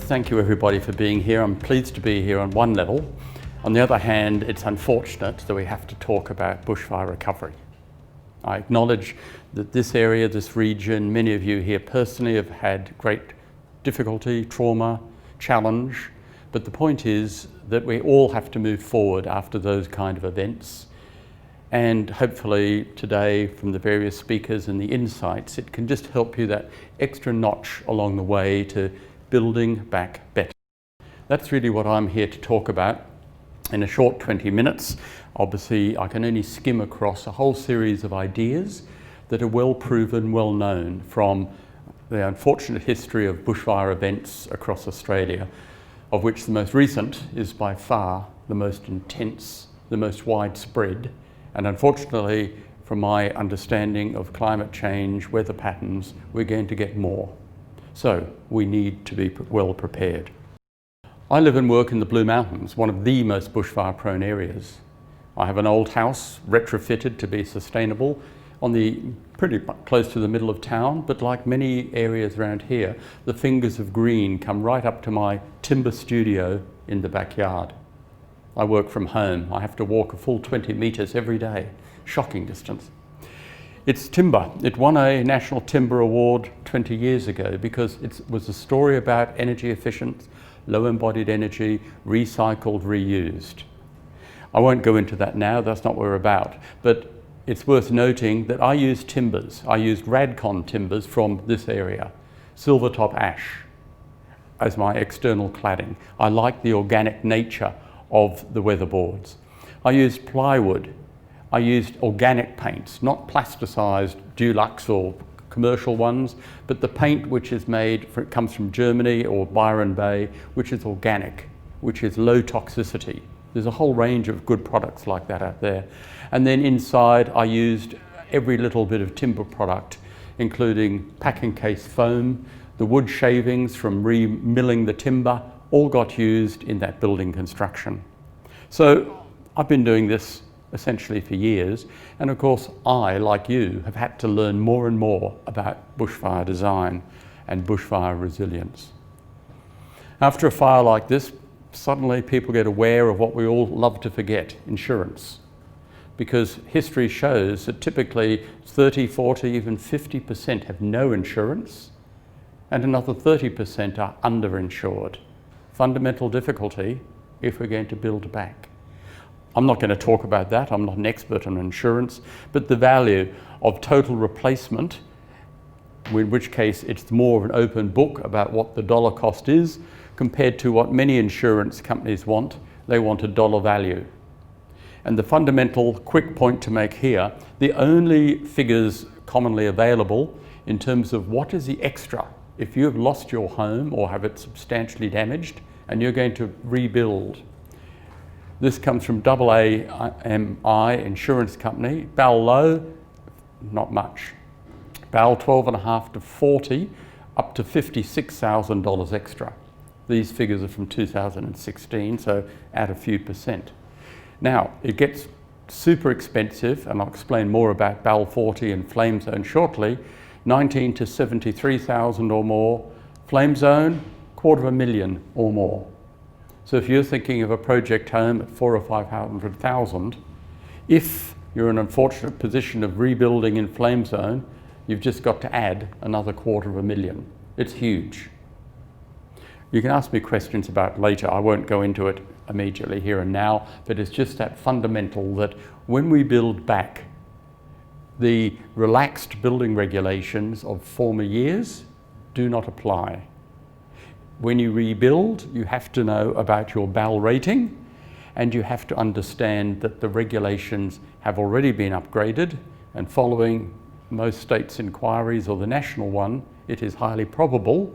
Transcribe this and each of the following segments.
thank you everybody for being here. I'm pleased to be here on one level. On the other hand, it's unfortunate that we have to talk about bushfire recovery. I acknowledge that this area, this region, many of you here personally have had great difficulty, trauma, challenge, but the point is that we all have to move forward after those kind of events. And hopefully today, from the various speakers and the insights, it can just help you that extra notch along the way to building back better. That's really what I'm here to talk about. In a short 20 minutes, obviously I can only skim across a whole series of ideas that are well proven, well known from the unfortunate history of bushfire events across Australia, of which the most recent is by far the most intense, the most widespread, and unfortunately, from my understanding of climate change, weather patterns, we're going to get more. So we need to be well prepared. I live and work in the Blue Mountains, one of the most bushfire prone areas. I have an old house retrofitted to be sustainable on the pretty close to the middle of town, but like many areas around here, the fingers of green come right up to my timber studio in the backyard. I work from home. I have to walk a full 20 metres every day. Shocking distance. It's timber. It won a National Timber Award 20 years ago because it was a story about energy efficient, low embodied energy, recycled, reused. I won't go into that now, that's not what we're about, but it's worth noting that I use timbers. I used Radcon timbers from this area, Silvertop ash as my external cladding. I like the organic nature of the weatherboards. I used plywood. I used organic paints, not plasticized Dulux or commercial ones, but the paint which is made, it comes from Germany or Byron Bay, which is organic, which is low toxicity. There's a whole range of good products like that out there. And then inside I used every little bit of timber product, including packing case foam, the wood shavings from re-milling the timber, all got used in that building construction. So I've been doing this essentially for years, and of course I, like you, have had to learn more and more about bushfire design and bushfire resilience. After a fire like this, suddenly people get aware of what we all love to forget, insurance. Because history shows that typically 30, 40, even 50% have no insurance, and another 30% are underinsured. Fundamental difficulty if we're going to build back. I'm not going to talk about that, I'm not an expert on insurance, but the value of total replacement, in which case it's more of an open book about what the dollar cost is, compared to what many insurance companies want. They want a dollar value. And the fundamental quick point to make here, the only figures commonly available in terms of what is the extra if you have lost your home or have it substantially damaged and you're going to rebuild. This comes from AAMI Insurance Company. Bell low, not much. Bell 12.5 to 40, up to $56,000 extra. These figures are from 2016, so add a few percent. Now, it gets super expensive, and I'll explain more about Bell 40 and Flame Zone shortly. 19 to 73,000 or more. Flame Zone, $250,000 or more. So if you're thinking of a project home at 400,000 or 500,000, if you're in an unfortunate position of rebuilding in Flame Zone, you've just got to add another $250,000. It's huge. You can ask me questions about it later. I won't go into it immediately here and now, but it's just that fundamental that when we build back, the relaxed building regulations of former years do not apply. When you rebuild, you have to know about your BAL rating, and you have to understand that the regulations have already been upgraded, and following most states' inquiries or the national one, it is highly probable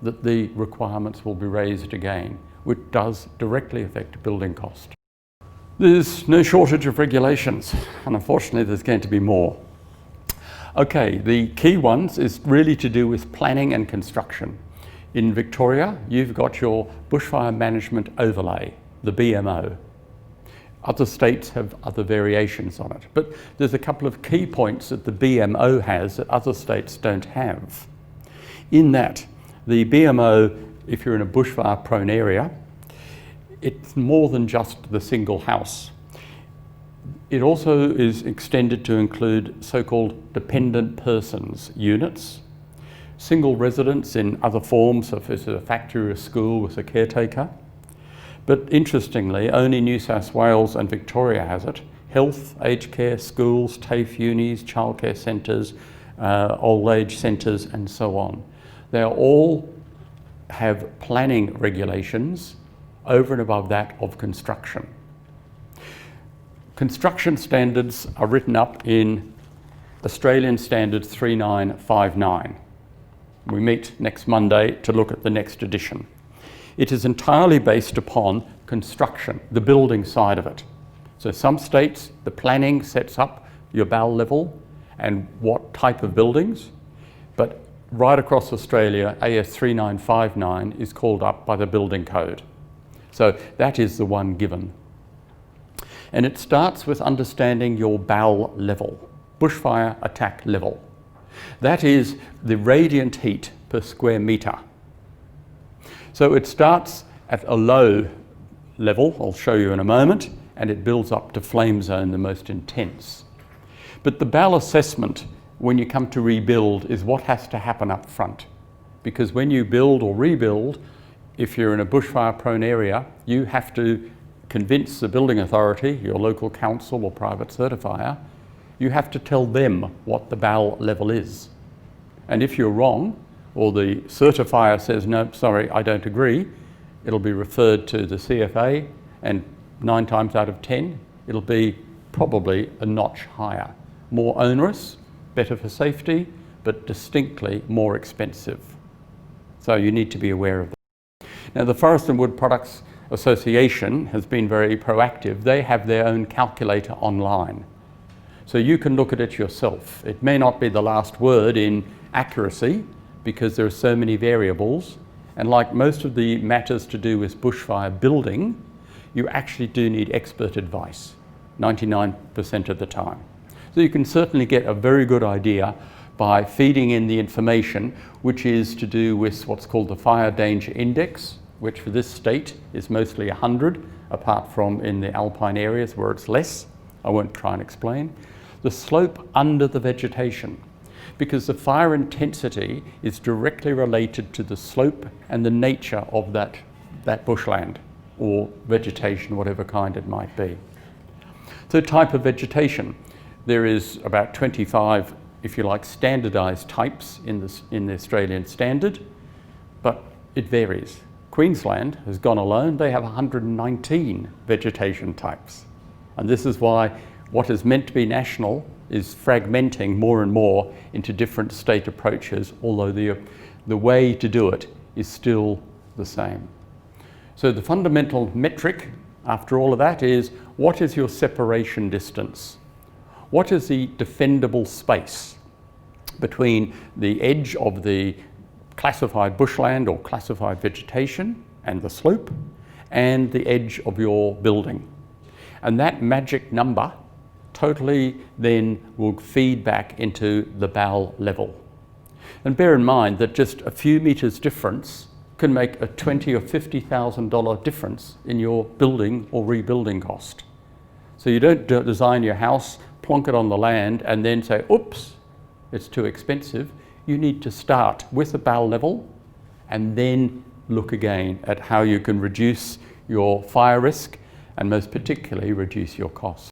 that the requirements will be raised again, which does directly affect building cost. There's no shortage of regulations, and unfortunately there's going to be more. Okay, the key ones is really to do with planning and construction. In Victoria, you've got your Bushfire Management Overlay, the BMO. Other states have other variations on it, but there's a couple of key points that the BMO has that other states don't have. In that, the BMO if you're in a bushfire prone area, it's more than just the single house. It also is extended to include so-called dependent persons units, single residents in other forms, so if it's a factory or a school with a caretaker. But interestingly, only New South Wales and Victoria has it. Health, aged care, schools, TAFE unis, childcare centres, old age centres and so on. They all have planning regulations over and above that of construction. Construction standards are written up in Australian Standard 3959. We meet next Monday to look at the next edition. It is entirely based upon construction, the building side of it. So some states, the planning sets up your BAL level and what type of buildings, but right across Australia, AS 3959 is called up by the building code. So that is the one given. And it starts with understanding your BAL level, Bushfire Attack Level. That is the radiant heat per square metre. So it starts at a low level, I'll show you in a moment, and it builds up to flame zone, the most intense. But the BAL assessment, when you come to rebuild, is what has to happen up front. Because when you build or rebuild, if you're in a bushfire prone area, you have to convince the building authority, your local council or private certifier, you have to tell them what the BAL level is. And if you're wrong, or the certifier says, no, sorry, I don't agree, it'll be referred to the CFA, and 9 times out of 10, it'll be probably a notch higher. More onerous, better for safety, but distinctly more expensive. So you need to be aware of that. Now, the Forest and Wood Products Association has been very proactive. They have their own calculator online. So you can look at it yourself. It may not be the last word in accuracy because there are so many variables. And like most of the matters to do with bushfire building, you actually do need expert advice, 99% of the time. So you can certainly get a very good idea by feeding in the information, which is to do with what's called the Fire Danger Index, which for this state is mostly 100, apart from in the alpine areas where it's less. I won't try and explain. The slope under the vegetation, because the fire intensity is directly related to the slope and the nature of that bushland or vegetation, whatever kind it might be. So type of vegetation. There is about 25, if you like, standardized types in the Australian standard, but it varies. Queensland has gone alone. They have 119 vegetation types. And this is why what is meant to be national is fragmenting more and more into different state approaches, although the way to do it is still the same. So the fundamental metric after all of that is, what is your separation distance? What is the defendable space between the edge of the classified bushland or classified vegetation and the slope and the edge of your building? And that magic number totally then will feed back into the BAL level. And bear in mind that just a few meters difference can make a $20,000 or $50,000 difference in your building or rebuilding cost. So you don't design your house, plonk it on the land and then say, oops, it's too expensive. You need to start with the BAL level and then look again at how you can reduce your fire risk and most particularly reduce your costs.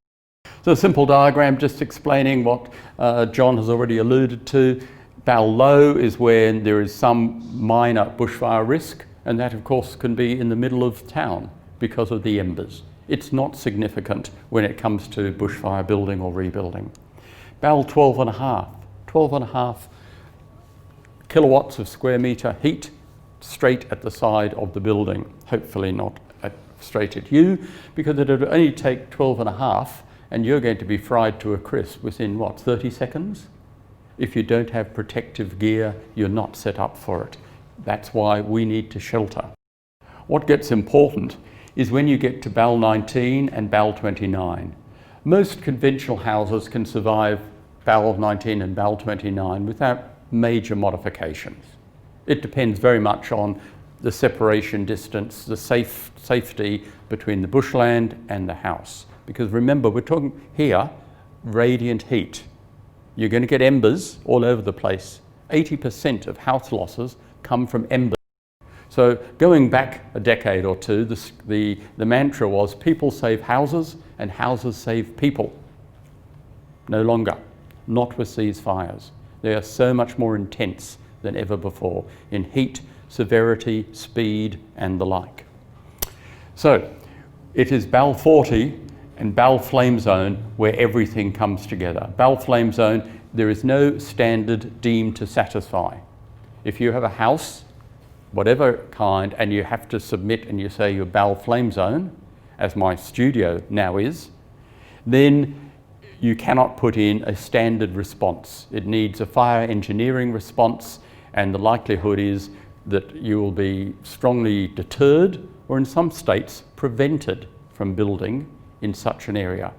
So a simple diagram just explaining what John has already alluded to. BAL low is when there is some minor bushfire risk, and that of course can be in the middle of town because of the embers. It's not significant when it comes to bushfire building or rebuilding. BAL 12.5 kilowatts of square metre heat straight at the side of the building, hopefully not straight at you, because it would only take 12.5 and you're going to be fried to a crisp within what, 30 seconds? If you don't have protective gear, you're not set up for it. That's why we need to shelter. What gets important is when you get to BAL 19 and BAL 29. Most conventional houses can survive BAL 19 and BAL 29 without major modifications. It depends very much on the separation distance, the safety between the bushland and the house. Because remember, we're talking here, radiant heat. You're going to get embers all over the place. 80% of house losses come from embers. So going back a decade or two, the mantra was people save houses and houses save people. No longer, not with these fires. They are so much more intense than ever before in heat, severity, speed and the like. So it is BAL 40 and BAL flame zone where everything comes together. BAL flame zone, there is no standard deemed to satisfy. If you have a house, whatever kind, and you have to submit and you say you're BAL flame zone, as my studio now is, then you cannot put in a standard response. It needs a fire engineering response, and the likelihood is that you will be strongly deterred or in some states prevented from building in such an area.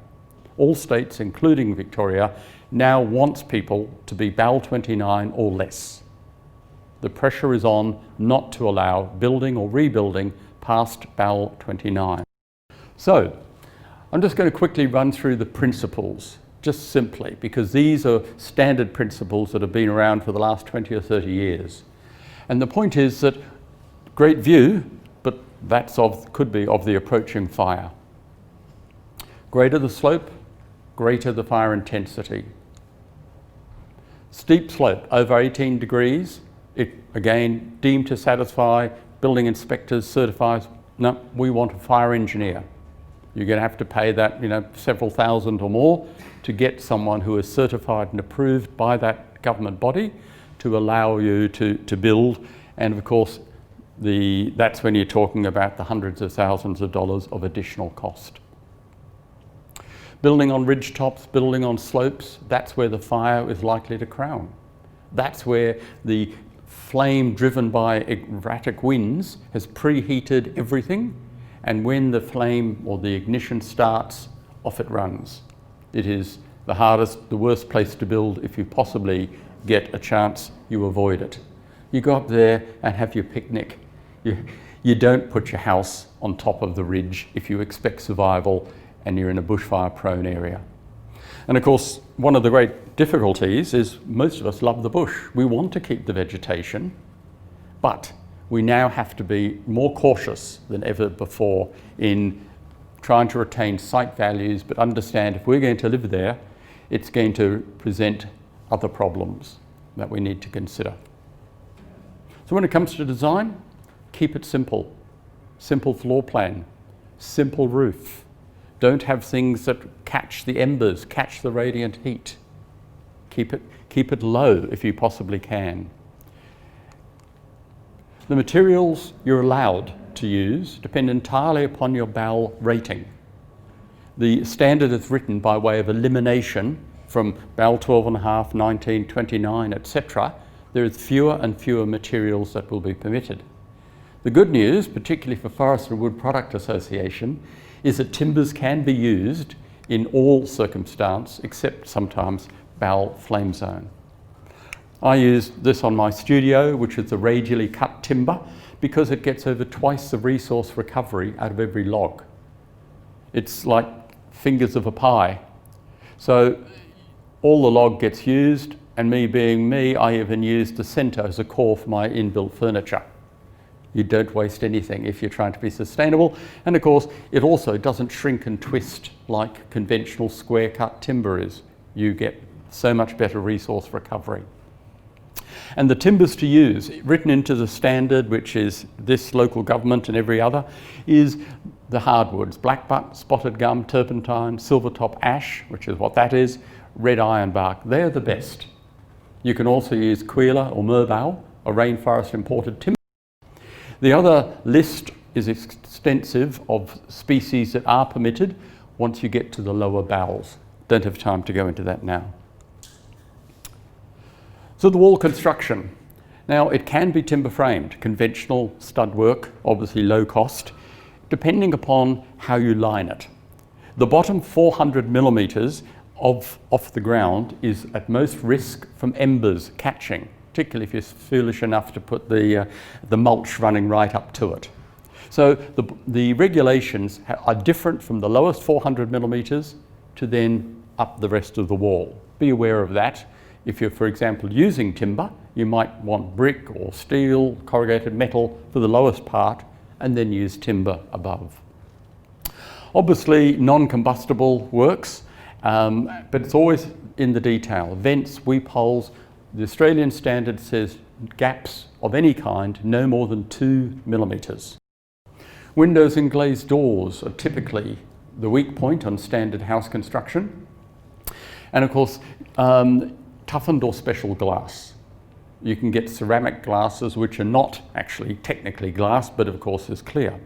All states, including Victoria, now wants people to be BAL 29 or less. The pressure is on not to allow building or rebuilding past BAL 29. So I'm just going to quickly run through the principles, just simply, because these are standard principles that have been around for the last 20 or 30 years. And the point is that great view, but that's could be of the approaching fire. Greater the slope, greater the fire intensity. Steep slope, over 18 degrees, it again deemed to satisfy, building inspectors certifies, no, we want a fire engineer. You're going to have to pay that, several thousand or more to get someone who is certified and approved by that government body to allow you to build. And of course, that's when you're talking about the hundreds of thousands of dollars of additional cost. Building on ridge tops, building on slopes, that's where the fire is likely to crown. That's where the flame driven by erratic winds has preheated everything, and when the flame or the ignition starts, off it runs. It is the hardest, the worst place to build. If you possibly get a chance, you avoid it. You go up there and have your picnic. You don't put your house on top of the ridge if you expect survival and you're in a bushfire prone area. And of course, one of the great difficulties is most of us love the bush. We want to keep the vegetation, but we now have to be more cautious than ever before in trying to retain site values, but understand if we're going to live there, it's going to present other problems that we need to consider. So when it comes to design, keep it simple. Simple floor plan, simple roof. Don't have things that catch the embers, catch the radiant heat. Keep it low if you possibly can. The materials you're allowed to use depend entirely upon your BAL rating. The standard is written by way of elimination from BAL 12.5, 19, 29, etc. There is fewer and fewer materials that will be permitted. The good news, particularly for Forest and Wood Product Association, is that timbers can be used in all circumstance except sometimes BAL flame zone. I use this on my studio, which is a radially cut timber, because it gets over twice the resource recovery out of every log. It's like fingers of a pie. So all the log gets used, and me being me, I even use the centre as a core for my inbuilt furniture. You don't waste anything if you're trying to be sustainable. And of course, it also doesn't shrink and twist like conventional square cut timber is. You get so much better resource recovery. And the timbers to use, written into the standard, which is this local government and every other, is the hardwoods: blackbutt, spotted gum, turpentine, silvertop ash, which is what that is, red ironbark. They're the best. You can also use Quila or Merbau, a rainforest imported timber. The other list is extensive of species that are permitted once you get to the lower BALs. Don't have time to go into that now. So the wall construction. Now it can be timber framed, conventional stud work, obviously low cost, depending upon how you line it. The bottom 400 millimetres off the ground is at most risk from embers catching. particularly if you're foolish enough to put the mulch running right up to it. So the regulations are different from the lowest 400 millimetres to then up the rest of the wall. Be aware of that. If you're, for example, using timber, you might want brick or steel, corrugated metal for the lowest part, and then use timber above. Obviously, non-combustible works, but it's always in the detail. Vents, weep holes. The Australian standard says gaps of any kind, no more than 2 millimetres. Windows and glazed doors are typically the weak point on standard house construction. And of course, toughened or special glass. You can get ceramic glasses which are not actually technically glass, but of course is clear.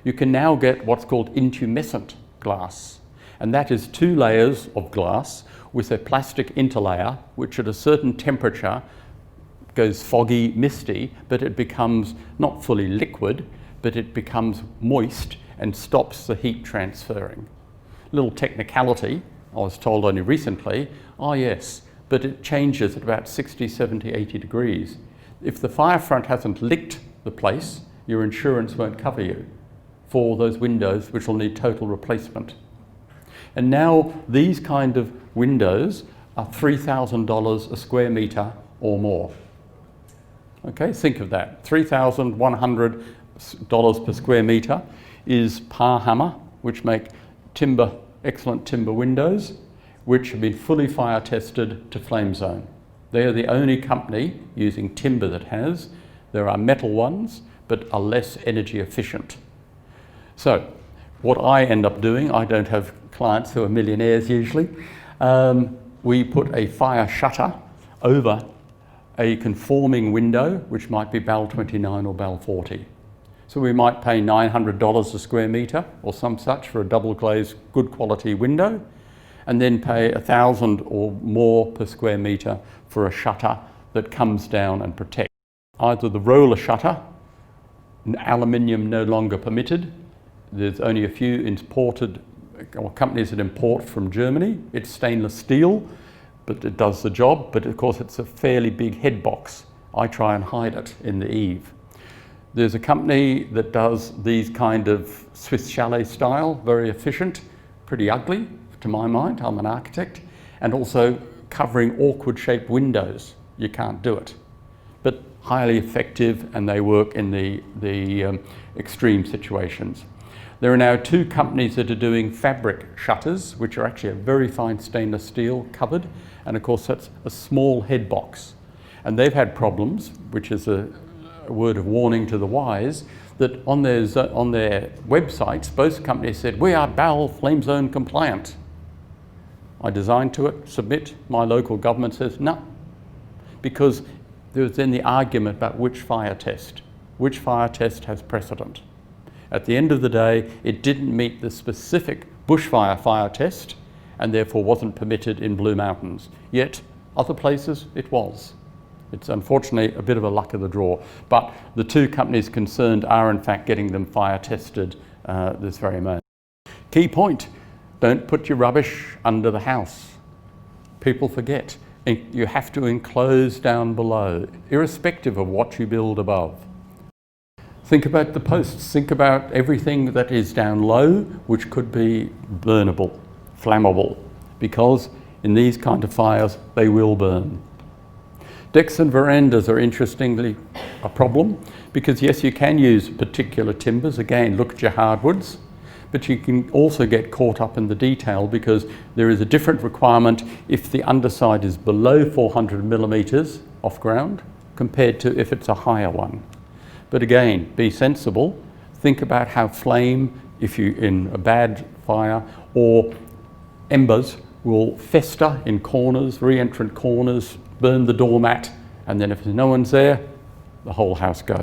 You can now get what's called intumescent glass, and that is 2 layers of glass with a plastic interlayer which at a certain temperature goes foggy, misty, but it becomes not fully liquid, but it becomes moist and stops the heat transferring. Little technicality, I was told only recently, oh yes, but it changes at about 60, 70, 80 degrees. If the fire front hasn't licked the place, your insurance won't cover you for those windows which will need total replacement. And now these kind of windows are $3,000 a square metre or more. Okay, think of that. $3,100 per square metre is Par Hammer, which make excellent timber windows, which have been fully fire tested to flame zone. They are the only company using timber that has. There are metal ones, but are less energy efficient. So what I end up doing, I don't have clients who are millionaires usually, we put a fire shutter over a conforming window, which might be BAL 29 or BAL 40. So we might pay $900 a square metre or some such for a double glazed good quality window, and then pay $1,000 or more per square metre for a shutter that comes down and protects. Either the roller shutter, aluminium no longer permitted. There's only a few imported, or companies that import from Germany. It's stainless steel, but it does the job. But of course it's a fairly big head box. I try and hide it in the eave. There's a company that does these kind of Swiss chalet style, very efficient, pretty ugly to my mind. I'm an architect. And also covering awkward shaped windows. You can't do it. But highly effective, and they work in the extreme situations. There are now 2 companies that are doing fabric shutters, which are actually a very fine stainless steel covered, and of course that's a small head box. And they've had problems, which is a word of warning to the wise, that on their websites, both companies said, we are BAL flame zone compliant. I designed to it, submit, my local government says no, because there was then the argument about which fire test has precedent. At the end of the day, it didn't meet the specific bushfire fire test and therefore wasn't permitted in Blue Mountains. Yet, other places it was. It's unfortunately a bit of a luck of the draw. But the 2 companies concerned are in fact getting them fire tested this very moment. Key point, don't put your rubbish under the house. People forget. You have to enclose down below, irrespective of what you build above. Think about the posts, think about everything that is down low, which could be burnable, flammable, because in these kind of fires, they will burn. Decks and verandas are interestingly a problem, because yes, you can use particular timbers. Again, look at your hardwoods, but you can also get caught up in the detail because there is a different requirement if the underside is below 400 millimetres off ground compared to if it's a higher one. But again, be sensible. Think about how flame, if you're in a bad fire, or embers will fester in corners, re-entrant corners, burn the doormat, and then if no one's there, the whole house goes.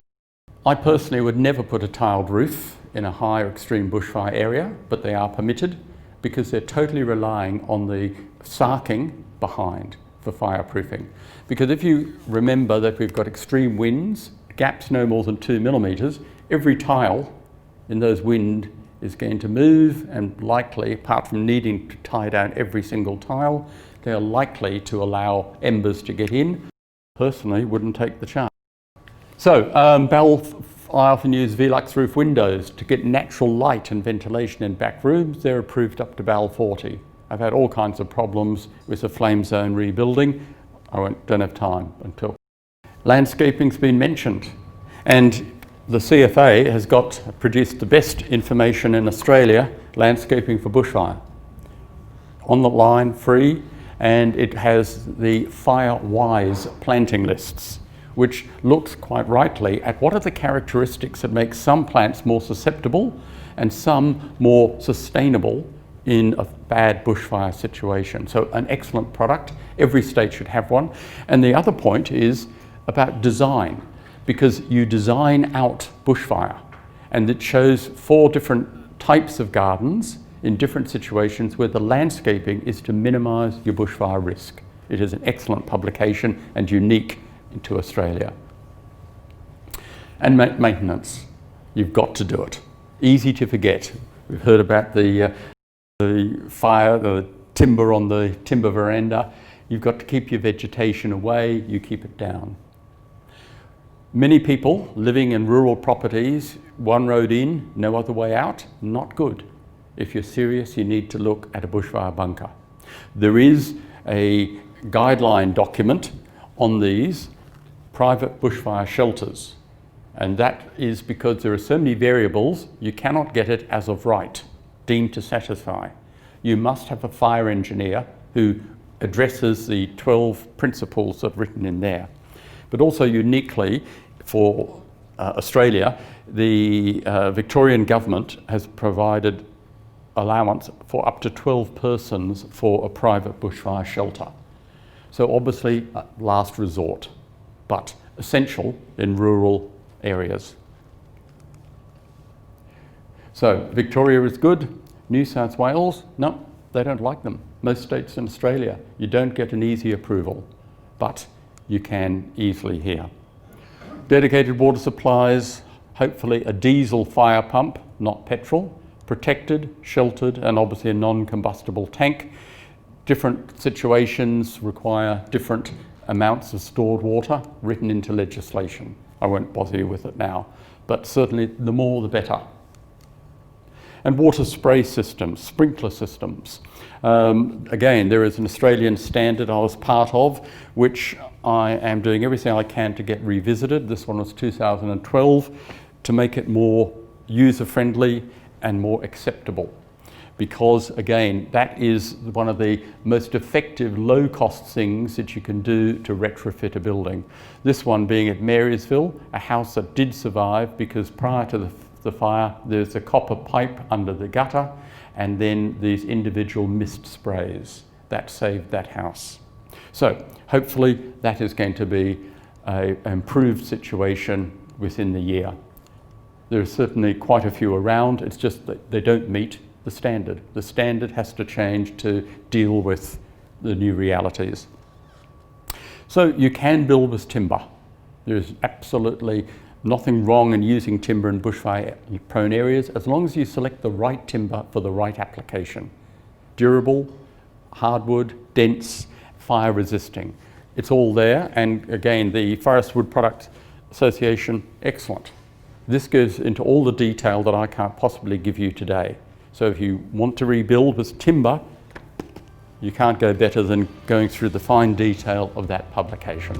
I personally would never put a tiled roof in a high or extreme bushfire area, but they are permitted because they're totally relying on the sarking behind for fireproofing. Because if you remember that we've got extreme winds, gaps no more than 2 millimetres, every tile in those wind is going to move, and likely, apart from needing to tie down every single tile, they are likely to allow embers to get in. personally wouldn't take the chance. So Bell, I often use Velux roof windows to get natural light and ventilation in back rooms. They're approved up to BAL 40. I've had all kinds of problems with the flame zone rebuilding. Don't have time until. Landscaping's been mentioned, and the CFA has produced the best information in Australia, landscaping for bushfire. On the line, free, and it has the fire-wise planting lists, which looks quite rightly at what are the characteristics that make some plants more susceptible and some more sustainable in a bad bushfire situation. So an excellent product. Every state should have one. And the other point is about design, because you design out bushfire, and it shows 4 different types of gardens in different situations where the landscaping is to minimise your bushfire risk. It is an excellent publication and unique to Australia. And maintenance, you've got to do it. Easy to forget. We've heard about the fire, the timber on the timber veranda. You've got to keep your vegetation away, you keep it down. Many people living in rural properties, one road in, no other way out, not good. If you're serious, you need to look at a bushfire bunker. There is a guideline document on these private bushfire shelters, and that is because there are so many variables, you cannot get it as of right, deemed to satisfy. You must have a fire engineer who addresses the 12 principles that are written in there. But also uniquely for Australia, the Victorian government has provided allowance for up to 12 persons for a private bushfire shelter. So obviously last resort, but essential in rural areas. So Victoria is good. New South Wales, no, they don't like them. Most states in Australia, you don't get an easy approval, but you can easily here. Dedicated water supplies, hopefully a diesel fire pump, not petrol, protected, sheltered, and obviously a non-combustible tank. Different situations require different amounts of stored water written into legislation. I won't bother you with it now, but certainly the more the better. And water spray systems, sprinkler systems. Again, there is an Australian standard I was part of, which I am doing everything I can to get revisited. This one was 2012, to make it more user-friendly and more acceptable. Because again, that is one of the most effective low-cost things that you can do to retrofit a building. This one being at Marysville, a house that did survive because prior to the fire, there's a copper pipe under the gutter and then these individual mist sprays. That saved that house. So hopefully that is going to be an improved situation within the year. There are certainly quite a few around, it's just that they don't meet the standard. The standard has to change to deal with the new realities. So you can build with timber. There's absolutely nothing wrong in using timber in bushfire prone areas as long as you select the right timber for the right application. Durable, hardwood, dense, fire resisting. It's all there, and again the Forest Wood Products Association, excellent. This goes into all the detail that I can't possibly give you today. So if you want to rebuild with timber, you can't go better than going through the fine detail of that publication.